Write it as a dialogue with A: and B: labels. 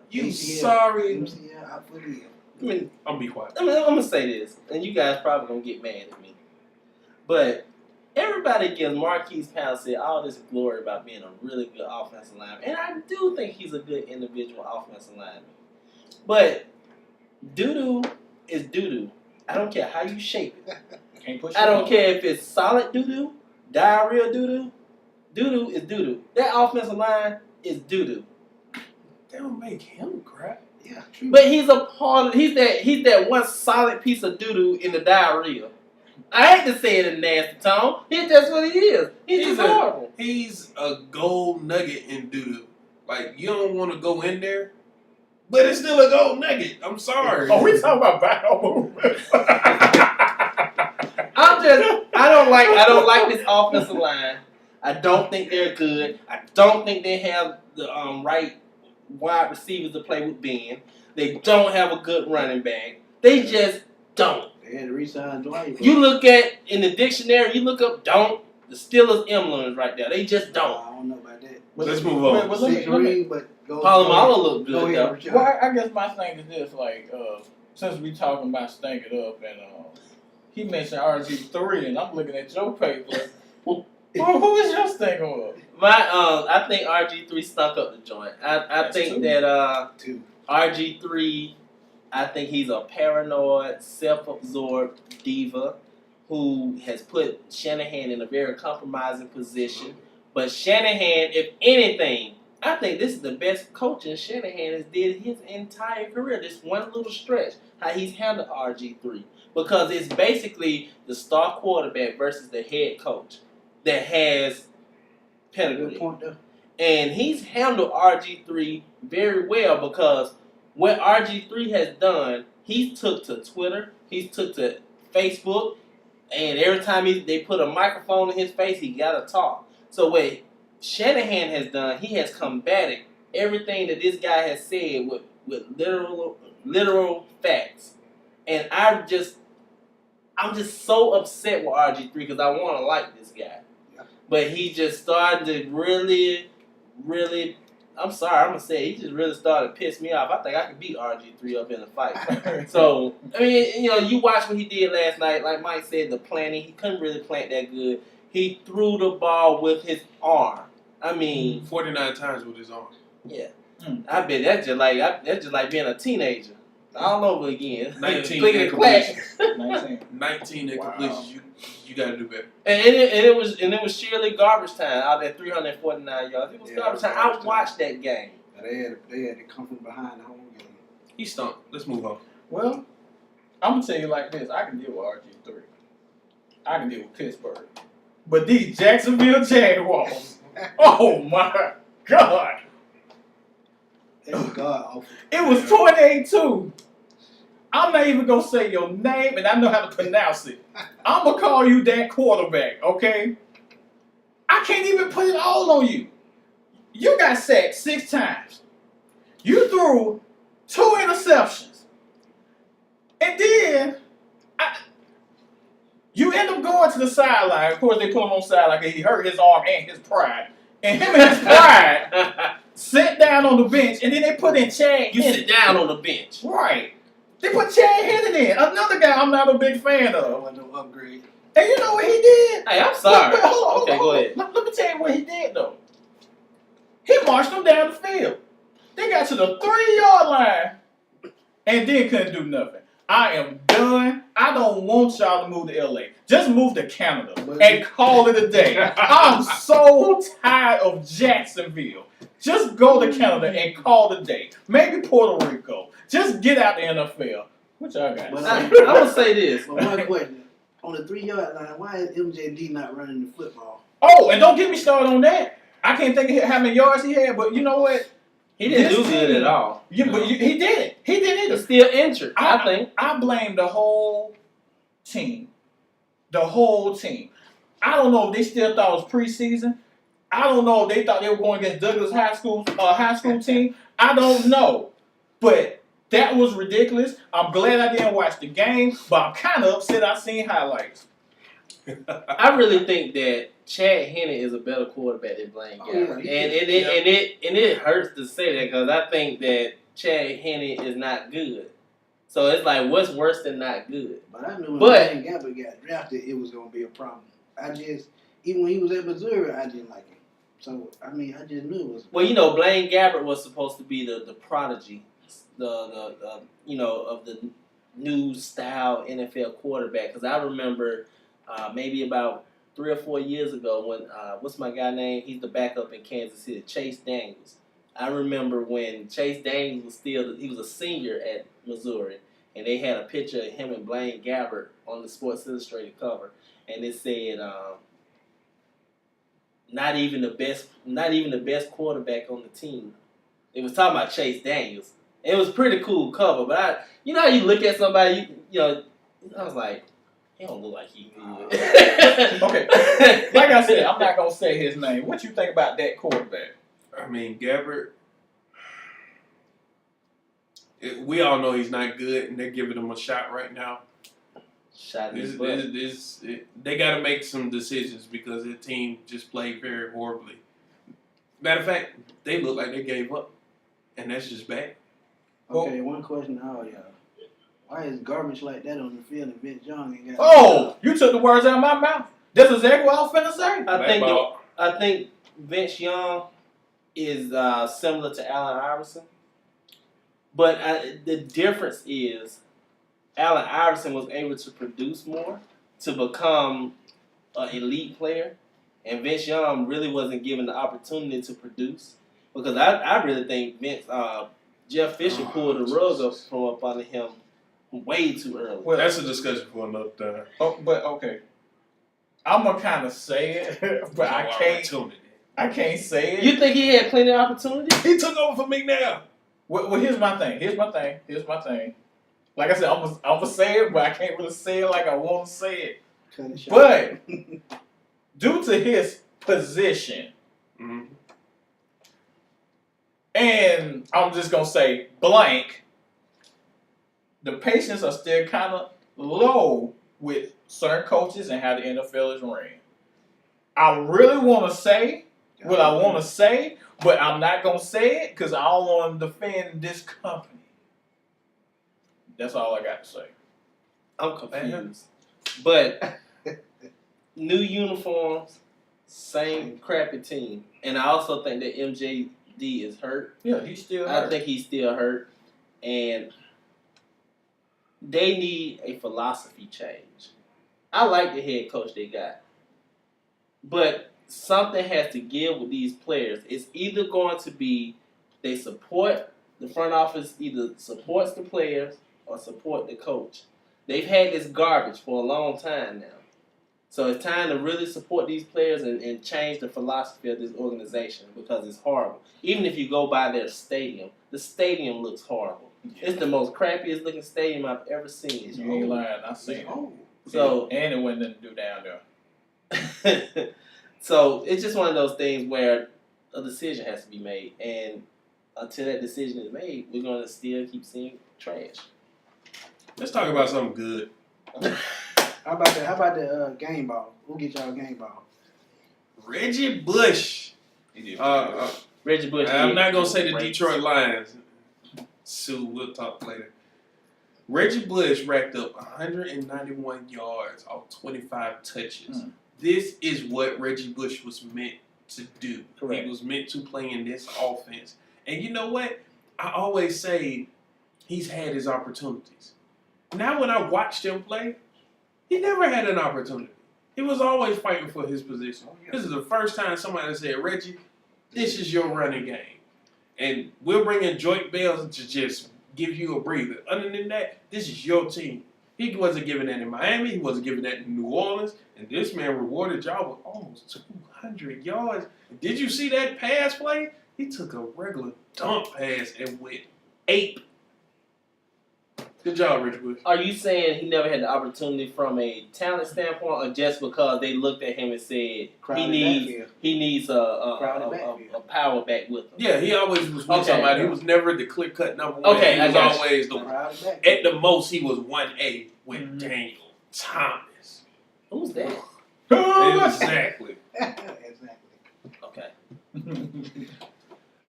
A: You sorry.
B: MCL out for the year.
C: I mean,
A: I'm gonna be quiet.
C: I'm gonna say this, and you guys probably gonna get mad at me, but everybody gives Marquise Pouncey all this glory about being a really good offensive lineman, and I do think he's a good individual offensive lineman. But doo-doo is doo-doo. I don't care how you shape it.
A: Can't push
C: I don't care if it's solid doo-doo, diarrhea doo-doo. Doo-doo is doo-doo. That offensive line is doo-doo.
A: They don't make him crap.
B: Yeah, true.
C: But he's a part of, he's that one solid piece of doo-doo in the diarrhea. I hate to say it in nasty tone. That's what he is. He's just horrible.
A: He's a gold nugget in doo-doo. Like, you don't want to go in there, but it's still a gold nugget. I'm sorry.
D: Oh, we talking about bowel movement.
C: I don't like this offensive line. I don't think they're good. I don't think they have the right wide receivers to play with Ben. They don't have a good running back. They just don't.
B: They had to re-sign Dwight.
C: You look at in the dictionary, you look up don't. The Steelers emblem is right there. They just don't.
B: I don't know about that.
A: Let's move on.
D: But let me,
C: Palomalo look good though.
D: well, I guess my thing is this, like, since we talking about stinking up, and he mentioned RG3, and I'm looking at your paper. Who is your stinker of?
C: I think RG3 stunk up the joint. I think
D: two.
C: that
B: Two.
C: RG3, I think he's a paranoid, self-absorbed diva who has put Shanahan in a very compromising position. But Shanahan, if anything, I think this is the best coaching Shanahan has did his entire career. This one little stretch, how he's handled RG3. Because it's basically the star quarterback versus the head coach that has pedigree.
B: Good point, though.
C: And he's handled RG3 very well because what RG3 has done, he's took to Twitter, he's took to Facebook, and every time they put a microphone in his face, he got to talk. So what Shanahan has done, he has combated everything that this guy has said with literal facts. And I'm just so upset with RG3 because I want to like this guy.
B: Yeah.
C: But he just started to really, I'm sorry, I'm going to say it, he just really started to piss me off. I think I could beat RG3 up in a fight. So, I mean, you watch what he did last night. Like Mike said, the planting, he couldn't really plant that good. He threw the ball with his arm. I mean,
A: 49 times with his arm.
C: Yeah. I bet that's just like being a teenager. All over again.
A: 19
C: incompletions.
A: 19 incompletions. You got to do better.
C: And it was sheerly garbage time out there, 349 yards. It was garbage time. I watched that game.
B: They had to come from behind the whole game.
A: He stunk. Let's move on.
D: Well, I'm gonna tell you like this: I can deal with RG3. I can deal with Pittsburgh, but these Jacksonville Jaguars. Oh my God!
B: It was god awful.
D: It was 28-2. I'm not even gonna say your name, and I know how to pronounce it. I'm gonna call you that quarterback, okay? I can't even put it all on you. You got sacked 6 times. You threw 2 interceptions, and then you end up going to the sideline. Of course, they put him on the sideline because he hurt his arm and his pride. And him and his pride sit down on the bench, and then they put in Chad.
C: You sit down on the bench.
D: Right. They put Chad Hennon in. Another guy I'm not a big fan
B: That
D: of.
B: wasn't no upgrade.
D: And you know what he did?
C: Hey, I'm sorry.
D: Hold
C: Okay,
D: on.
C: go ahead.
D: Let me tell you what he did, though. He marched them down the field. They got to the 3-yard line and then couldn't do nothing. I am done. I don't want y'all to move to LA. Just move to Canada and call it a day. I'm so tired of Jacksonville. Just go to Canada and call it a day. Maybe Puerto Rico. Just get out the NFL. What y'all got?
C: I'm going to say this.
B: But one question. On the 3-yard line, why is MJD not running the football?
D: Oh, and don't get me started on that. I can't think of how many yards he had, but you know what?
C: He didn't do good at all.
D: Yeah, but he didn't. He didn't either.
C: He's still injured, I think.
D: I blame the whole team. The whole team. I don't know if they still thought it was preseason. I don't know if they thought they were going against Douglas High School team. I don't know. But that was ridiculous. I'm glad I didn't watch the game, but I'm kind of upset I seen highlights.
C: I really think that Chad Henne is a better quarterback than Blaine Gabbert.
B: Yeah.
C: And it hurts to say that because I think that Chad Henne is not good. So it's like, what's worse than not good?
B: But I knew when
C: But-
B: Blaine Gabbert got drafted, it was gonna be a problem. Even when he was at Missouri, I didn't like him. So I just knew it was.
C: Well, Blaine Gabbert was supposed to be the prodigy, the of the new style NFL quarterback. Because I remember maybe about 3 or 4 years ago when what's my guy name? He's the backup in Kansas City, Chase Daniels. I remember when Chase Daniels he was a senior at Missouri, and they had a picture of him and Blaine Gabbert on the Sports Illustrated cover, and it said, not even the best quarterback on the team. It was talking about Chase Daniels. It was a pretty cool cover, but how you look at somebody, I was like, he don't look like he good.
D: Okay. Like I said, I'm not gonna say his name. What you think about that quarterback?
A: I mean, Gabbert. We all know he's not good, and they're giving him a shot right now.
C: Shot in his butt.
A: They got to make some decisions because their team just played very horribly. Matter of fact, they look like they gave up, and that's just bad.
B: Okay, one question to all y'all. Why is garbage like that on the field and Vince Young ain't got?
D: Oh, you took the words out of my mouth. That's exactly what I was finna say.
C: I think Vince Young is similar to Allen Iverson, but the difference is Allen Iverson was able to produce more to become an elite player, and Vince Young really wasn't given the opportunity to produce because I really think Jeff Fisher pulled the rug up under him way too early.
A: Well, that's a discussion for another time.
D: Oh, but okay, I'm gonna kind of say it, but I can't say it.
C: You think he had plenty of opportunity?
A: He took over for me now.
D: Well, here's my thing. Like I said, I'm gonna say it, but I can't really say it like I want to say it. But due to his position, and I'm just gonna say blank, the patience are still kind of low with certain coaches and how the NFL is ran. I really want to say what I want to say, but I'm not gonna say it because I don't want to defend this company. That's all I got to say.
C: I'm confused. But new uniforms, same crappy team. And I also think that MJD is hurt.
D: Yeah, he's still hurt.
C: I think he's still hurt. And they need a philosophy change. I like the head coach they got. But something has to give with these players. It's either going to be they support, the front office either supports the players or support the coach. They've had this garbage for a long time now. So it's time to really support these players and change the philosophy of this organization because it's horrible. Even if you go by their stadium, the stadium looks horrible. Yeah. It's the most crappiest looking stadium I've ever seen.
D: You ain't lying, I seen it.
C: So,
D: and it wasn't nothing to do down there.
C: So it's just one of those things where a decision has to be made. And until that decision is made, we're going to still keep seeing trash.
A: Let's talk about something good.
B: How about the game ball? Who get y'all game ball?
A: Reggie Bush.
C: Reggie Bush.
A: I'm not going to say the Detroit Lions. Sue, we'll talk later. Reggie Bush racked up 191 yards off 25 touches. This is what Reggie Bush was meant to do. Correct. He was meant to play in this offense. And you know what? I always say he's had his opportunities. Now when I watched him play, he never had an opportunity. He was always fighting for his position. This is the first time somebody said, Reggie, this is your running game. And we're bringing Joint Bells to just give you a breather. Other than that, this is your team. He wasn't giving that in Miami. He wasn't giving that in New Orleans. And this man rewarded y'all with almost 200 yards. Did you see that pass play? He took a regular dump pass and went ape. Good job, Reggie Bush.
C: Are you saying he never had the opportunity from a talent standpoint, or just because they looked at him and said he needs a power back with him?
A: Yeah, he always was with somebody. He was never the clear cut number one.
C: Okay,
A: he was always the at the most he was 1A with Daniel Thomas.
C: Who's that?
A: Exactly.
B: Exactly.
C: Okay.